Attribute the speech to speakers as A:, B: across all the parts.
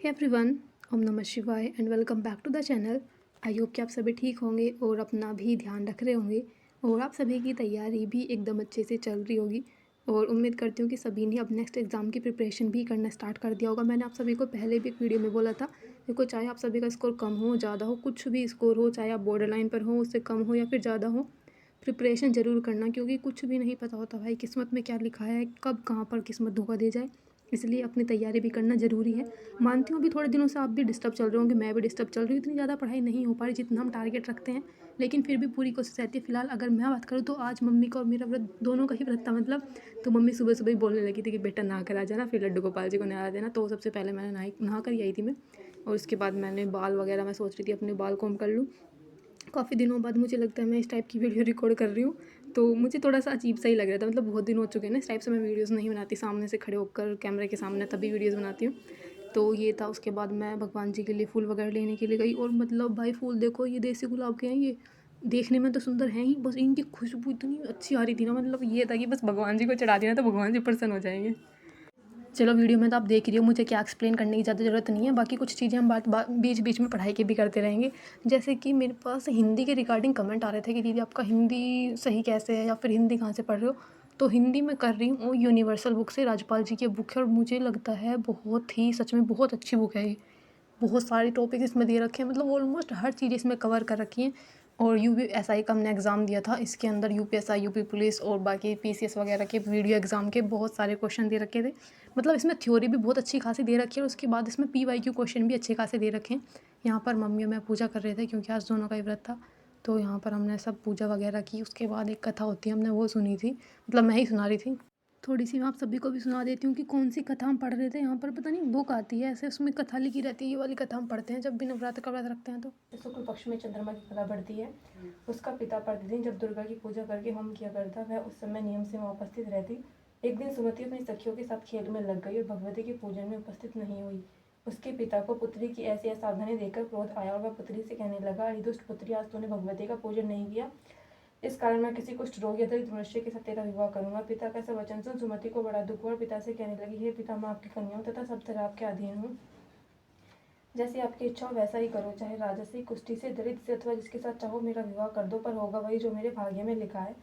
A: Hey everyone, ओम नमः शिवाय and welcome back to the channel. I hope कि आप सभी ठीक होंगे और अपना भी ध्यान रख रहे होंगे और आप सभी की तैयारी भी एकदम अच्छे से चल रही होगी। और उम्मीद करती हूँ कि सभी ने अब नेक्स्ट एग्ज़ाम की प्रिपरेशन भी करना स्टार्ट कर दिया होगा। मैंने आप सभी को पहले भी एक वीडियो में बोला था, देखो चाहे आप सभी का स्कोर कम हो ज़्यादा हो, कुछ भी स्कोर हो, चाहे आप बॉर्डर लाइन पर हो, उससे कम हो या फिर ज़्यादा हो, प्रिपरेशन ज़रूर करना, क्योंकि कुछ भी नहीं पता होता भाई किस्मत में क्या लिखा है, कब कहाँ पर किस्मत धोखा दे जाए। इसलिए अपनी तैयारी भी करना ज़रूरी है। मानती हूँ अभी थोड़े दिनों से आप भी डिस्टर्ब चल रहे होंगे, मैं भी डिस्टर्ब चल रही हूँ, इतनी ज़्यादा पढ़ाई नहीं हो पा रही जितना हम टारगेट रखते हैं, लेकिन फिर भी पूरी कोशिश रहती है। फिलहाल अगर मैं बात करूँ तो आज मम्मी का और मेरा व्रत दोनों का ही व्रत था, मतलब तो मम्मी सुबह सुबह ही बोलने लगी थी कि बेटा नहा कर आ जाना, फिर लड्डू गोपाल जी को नहा देना। तो सबसे पहले मैंने नहा कर ही आई थी मैं, और उसके बाद मैंने बाल वगैरह, मैं सोच रही थी अपने बाल कॉम्ब कर लूँ। काफ़ी दिनों बाद मुझे लगता है मैं इस टाइप की वीडियो रिकॉर्ड कर रही हूँ, तो मुझे थोड़ा सा अजीब सा ही लग रहा था। मतलब बहुत दिन हो चुके हैं ना इस टाइप से मैं वीडियोज़ नहीं बनाती, सामने से खड़े होकर कैमरे के सामने तभी वीडियोज़ बनाती हूँ। तो ये था। उसके बाद मैं भगवान जी के लिए फूल वगैरह लेने के लिए गई, और मतलब भाई फूल देखो, ये देसी गुलाब के हैं। ये देखने में तो सुंदर हैं ही, बस इनकी खुशबू इतनी अच्छी आ रही थी ना, मतलब ये था कि बस भगवान जी को चढ़ा देना तो भगवान जी प्रसन्न हो जाएंगे। चलो वीडियो में तो आप देख रही हो, मुझे क्या एक्सप्लेन करने की ज़्यादा ज़रूरत नहीं है। बाकी कुछ चीज़ें हम बीच बीच में पढ़ाई के भी करते रहेंगे। जैसे कि मेरे पास हिंदी के रिगार्डिंग कमेंट आ रहे थे कि दीदी आपका हिंदी सही कैसे है, या फिर हिंदी कहाँ से पढ़ रहे हो। तो हिंदी में कर रही हूँ यूनिवर्सल बुक से, राजपाल जी की बुक है, और मुझे लगता है बहुत ही, सच में बहुत अच्छी बुक है ये। बहुत सारे टॉपिक इसमें दे रखे हैं, मतलब ऑलमोस्ट हर चीज़ इसमें कवर कर रखी है। और UPSI का हमने एग्ज़ाम दिया था, इसके अंदर UPSI, यूपी पुलिस और बाकी PCS वगैरह के वीडियो एग्ज़ाम के बहुत सारे क्वेश्चन दे रखे थे। मतलब इसमें थ्योरी भी बहुत अच्छी खासी दे रखी है, और उसके बाद इसमें PYQ क्वेश्चन भी अच्छे खासे दे रखे हैं। यहाँ पर मम्मी और मैं पूजा कर रहे थे, क्योंकि आज दोनों का ही व्रत था। तो यहाँ पर हमने सब पूजा वगैरह की, उसके बाद एक कथा होती है, हमने वो सुनी थी, मतलब मैं ही सुना रही थी। थोड़ी सी मैं आप सभी को भी सुना देती हूँ कि कौन सी कथा हम पढ़ रहे थे। यहाँ पर पता नहीं बुक आती है ऐसे, उसमें कथा लिखी रहती है, ये वाली कथा हम पढ़ते हैं जब भी नवरात्र का व्रत रखते हैं। तो शुक्ल पक्ष में चंद्रमा की कथा बढ़ती है। उसका पिता प्रतिदिन जब दुर्गा की पूजा करके होम किया करता, वह उस समय नियम से वहाँ उपस्थित रहती। एक दिन सुमति अपनी सखियों के साथ खेल में लग गई और भगवती के पूजन में उपस्थित नहीं हुई। उसके पिता को पुत्री की ऐसी असावधानी देखकर क्रोध आया, और वह पुत्री से कहने लगा, अरे दुष्ट पुत्री, आज तूने भगवती का पूजन नहीं किया, इस कारण मैं किसी कुष्ठ रोग या दरिद्र मनुष्य के साथ तेरा विवाह करूंगा। पिता का ऐसा वचन सुन सुमति को बड़ा दुख हुआ, और पिता से कहने लगी, हे पिता, मैं आपकी कन्या हूँ तथा सब तरह आपके अधीन हूँ। जैसी आपकी इच्छा हो वैसा ही करो, चाहे राजसी, कुष्ठी से, दरिद्र से, अथवा जिसके साथ चाहो मेरा विवाह कर दो, पर होगा वही जो मेरे भाग्य में लिखा है।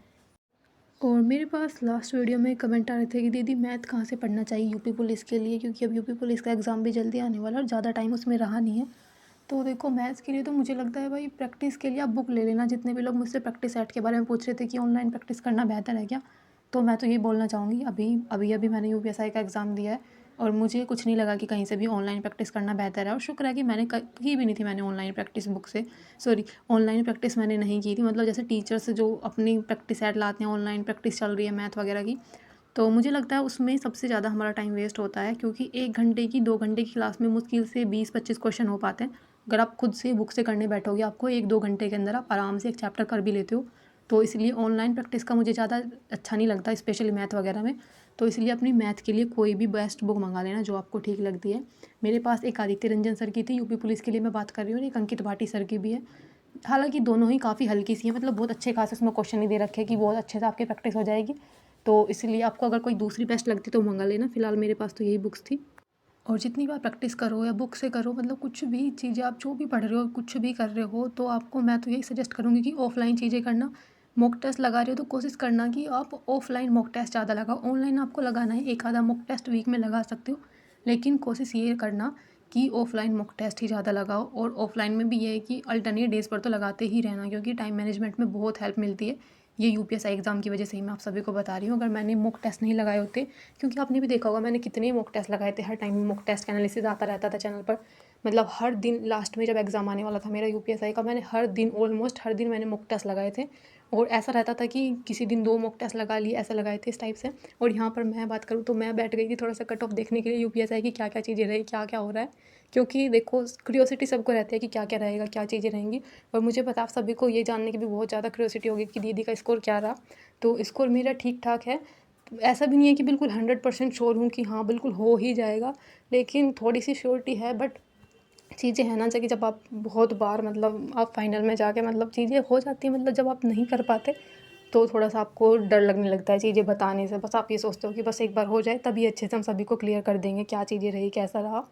A: और मेरे पास लास्ट वीडियो में कमेंट आ रहे थे कि दीदी मैथ कहाँ से पढ़ना चाहिए यूपी पुलिस के लिए, क्योंकि अब यूपी पुलिस का एग्ज़ाम भी जल्दी आने वाला है और ज़्यादा टाइम उसमें रहा नहीं है। तो देखो मैथ्स के लिए तो मुझे लगता है भाई प्रैक्टिस के लिए आप बुक ले लेना। जितने भी लोग मुझसे प्रैक्टिस सेट के बारे में पूछ रहे थे कि ऑनलाइन प्रैक्टिस करना बेहतर है क्या, तो मैं तो ये बोलना चाहूँगी, अभी मैंने UPSI का एग्ज़ाम दिया है, और मुझे कुछ नहीं लगा कि कहीं से भी ऑनलाइन प्रैक्टिस करना बेहतर है। और शुक्र है कि मैंने की भी नहीं थी मैंने ऑनलाइन प्रैक्टिस बुक से, सॉरी ऑनलाइन प्रैक्टिस मैंने नहीं की थी। मतलब जैसे टीचर्स जो अपनी प्रैक्टिस सेट लाते हैं, ऑनलाइन प्रैक्टिस चल रही है मैथ वगैरह की, तो मुझे लगता है उसमें सबसे ज़्यादा हमारा टाइम वेस्ट होता है, क्योंकि 1 घंटे की 2 घंटे की क्लास में मुश्किल से 20-25 क्वेश्चन हो पाते हैं। अगर आप खुद से बुक से करने बैठोगे, आपको 1-2 घंटे के अंदर आप आराम से एक चैप्टर कर भी लेते हो। तो इसलिए ऑनलाइन प्रैक्टिस का मुझे ज़्यादा अच्छा नहीं लगता, स्पेशली मैथ वगैरह में। तो इसलिए अपनी मैथ के लिए कोई भी बेस्ट बुक मंगा लेना जो आपको ठीक लगती है। मेरे पास एक आदित्य रंजन सर की थी, यूपी पुलिस के लिए मैं बात कर रही हूँ, और एक अंकित भाटी सर की भी है। हालांकि दोनों ही काफ़ी हल्की सी हैं, मतलब बहुत अच्छे खासे उसमें क्वेश्चन नहीं दे रखे हैं कि बहुत अच्छे से आपकी प्रैक्टिस हो जाएगी। तो इसलिए आपको अगर कोई दूसरी बेस्ट लगती तो मंगा लेना। फ़िलहाल मेरे पास तो यही बुक्स थी। और जितनी बार प्रैक्टिस करो या बुक से करो, मतलब कुछ भी चीज़ें आप जो भी पढ़ रहे हो, कुछ भी कर रहे हो, तो आपको मैं तो यही सजेस्ट करूँगी कि ऑफ़लाइन चीज़ें करना। मॉक टेस्ट लगा रहे हो तो कोशिश करना कि आप ऑफ़लाइन मॉक टेस्ट ज़्यादा लगाओ। ऑनलाइन आपको लगाना है, एक आधा मॉक टेस्ट वीक में लगा सकते हो, लेकिन कोशिश ये करना कि ऑफ़लाइन मॉक टेस्ट ही ज़्यादा लगाओ। और ऑफ़लाइन में भी ये है कि अल्टरनेट डेज़ पर तो लगाते ही रहना, क्योंकि टाइम मैनेजमेंट में बहुत हेल्प मिलती है। ये UPSI एग्ज़ाम की वजह से ही मैं आप सभी को बता रही हूँ। अगर मैंने मॉक टेस्ट नहीं लगाए होते, क्योंकि आपने भी देखा होगा मैंने कितने मॉक टेस्ट लगाए थे, हर टाइम मॉक टेस्ट एनालिसिस आता रहता था चैनल पर। मतलब हर दिन लास्ट में जब एग्ज़ाम आने वाला था मेरा UPSI का, मैंने हर दिन, ऑलमोस्ट हर दिन मैंने मॉक टेस्ट लगाए थे। और ऐसा रहता था कि किसी दिन 2 मॉक टेस्ट लगा लिए, ऐसा लगाए थे इस टाइप से। और यहाँ पर मैं बात करूँ तो मैं बैठ गई थी थोड़ा सा कट ऑफ देखने के लिए UPSI की क्या क्या चीज़ें रही, क्या क्या हो रहा है, क्योंकि देखो क्यूरियोसिटी सबको रहती है कि क्या क्या रहेगा, क्या चीज़ें रहेंगी। और मुझे पता आप सभी को ये जानने की भी बहुत ज़्यादा क्यूरियोसिटी होगी कि दीदी का स्कोर क्या रहा। तो स्कोर मेरा ठीक ठाक है, ऐसा भी नहीं है कि बिल्कुल 100% श्योर हूँ कि हाँ बिल्कुल हो ही जाएगा, लेकिन थोड़ी सी श्योरिटी है। बट चीज़ें हैं ना, जैसे कि जब आप बहुत बार, मतलब आप फाइनल में जाके, मतलब चीज़ें हो जाती हैं, मतलब जब आप नहीं कर पाते तो थोड़ा सा आपको डर लगने लगता है चीज़ें बताने से। बस आप ये सोचते हो कि बस एक बार हो जाए, तभी अच्छे से हम सभी को क्लियर कर देंगे क्या चीज़ें रही, कैसा रहा।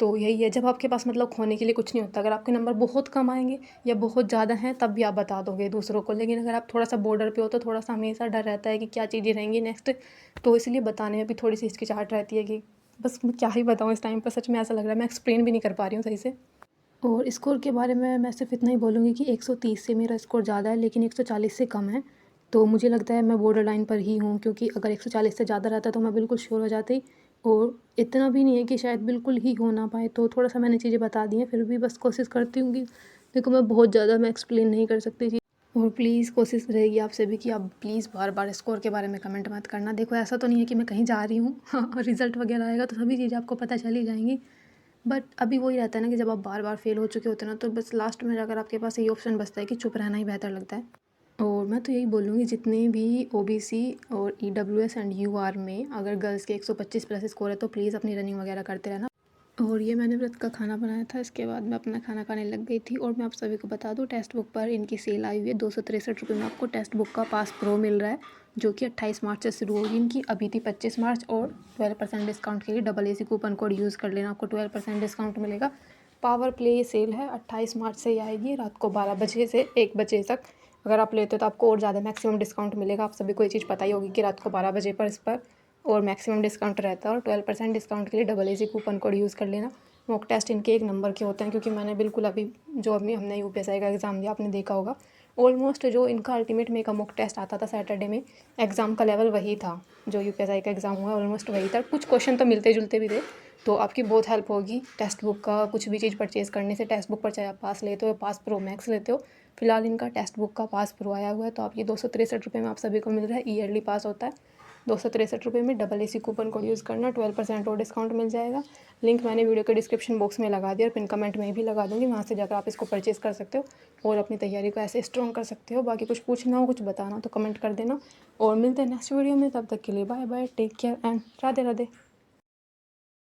A: तो यही है, जब आपके पास मतलब खोने के लिए कुछ नहीं होता, अगर आपके नंबर बहुत कम आएँगे या बहुत ज़्यादा हैं तब भी आप बता दोगे दूसरों को, लेकिन अगर आप थोड़ा-सा बॉर्डर पे हो तो थोड़ा-सा हमेशा डर रहता है कि क्या चीज़ें रहेंगी नेक्स्ट, तो इसलिए बताने में भी थोड़ी-सी हिचकिचाहट रहती है कि बस मैं क्या ही बताऊँ इस टाइम पर, सच में ऐसा लग रहा है मैं एक्सप्लेन भी नहीं कर पा रही हूँ सही से। और स्कोर के बारे में मैं सिर्फ इतना ही बोलूँगी कि 130 से मेरा स्कोर ज़्यादा है, लेकिन 140 से कम है। तो मुझे लगता है मैं बॉर्डर लाइन पर ही हूँ, क्योंकि अगर 140 से ज़्यादा रहता तो मैं बिल्कुल श्योर हो जाती। और इतना भी नहीं है कि शायद बिल्कुल ही हो ना पाए, तो थोड़ा-सा मैंने चीज़ें बता दी हैं, फिर भी बस कोशिश करती हूँ कि देखो मैं बहुत ज़्यादा मैं एक्सप्लेन नहीं कर सकती थी। और प्लीज़ कोशिश रहेगी आपसे भी कि आप प्लीज़ बार-बार स्कोर के बारे में कमेंट मत करना। देखो ऐसा तो नहीं है कि मैं कहीं जा रही हूँ और रिज़ल्ट वगैरह आएगा तो सभी चीज़ें आपको पता चल ही जाएँगी। बट अभी वही रहता है ना कि जब आप बार-बार फ़ेल हो चुके होते हैं ना, तो बस लास्ट में जाकर आपके पास यही ऑप्शन बचता है कि चुप रहना ही बेहतर लगता है। और मैं तो यही बोलूँगी, जितने भी ओबीसी और ईडब्ल्यूएस एंड यूआर में अगर गर्ल्स के 125 प्लस स्कोर है तो प्लीज़ अपनी रनिंग वगैरह करते रहना। और ये मैंने व्रत का खाना बनाया था, इसके बाद मैं अपना खाना खाने लग गई थी। और मैं आप सभी को बता दूँ, टेक्स्ट बुक पर इनकी सेल आई हुई है। 263 रुपये में आपको टेक्स्ट बुक का पास प्रो मिल रहा है, जो कि 28 मार्च से शुरू होगी इनकी। अभी थी 25 मार्च, और 12% डिस्काउंट के लिए double AC coupon code use कर लेना, आपको 12% डिस्काउंट मिलेगा। पावर प्ले ये सेल है 28 मार्च से ही आएगी, रात को 12 बजे से 1 बजे तक। अगर आप लेते हो तो आपको और ज़्यादा मैक्सिमम डिस्काउंट मिलेगा। आप सभी को ये चीज़ पता ही होगी कि रात को 12 बजे पर इस पर और मैक्सिमम डिस्काउंट रहता है। और 12% डिस्काउंट के लिए double AC coupon code use कर लेना। मॉक टेस्ट इनके 1 नंबर के होते हैं, क्योंकि मैंने बिल्कुल अभी हमने यूपीएसआई का एग्ज़ाम दिया, आपने देखा होगा। ऑलमोस्ट जो इनका अल्टीमेट में का मॉक टेस्ट आता था सैटरडे में, एग्ज़ाम का लेवल वही था जो यूपीएसआई का एग्ज़ाम हुआ, ऑलमोस्ट वही था। कुछ क्वेश्चन तो मिलते जुलते भी थे। तो आपकी बहुत हेल्प होगी टेक्स्ट बुक का कुछ भी चीज़ परचेज़ करने से। टेक्स्ट बुक पर चाहे आप पास लेते हो, पास प्रो मैक्स लेते हो, फिलहाल इनका टेक्स्ट बुक का पास प्रो आया हुआ है, तो आप ये 263 रुपये में आप सभी को मिल रहा है। ईयरली पास होता है। 263 रुपये में double AC coupon code use करना, 12% और डिस्काउंट मिल जाएगा। लिंक मैंने वीडियो के डिस्क्रिप्शन बॉक्स में लगा दिया और पिन कमेंट में भी लगा दूँगी, वहाँ से जाकर आप इसको परचेज़ कर सकते हो और अपनी तैयारी को ऐसे स्ट्रॉन्ग कर सकते हो। बाकी कुछ पूछना हो, कुछ बताना तो कमेंट कर देना, और मिलते हैं नेक्स्ट वीडियो में। तब तक के लिए bye bye, take care and Radhe Radhe.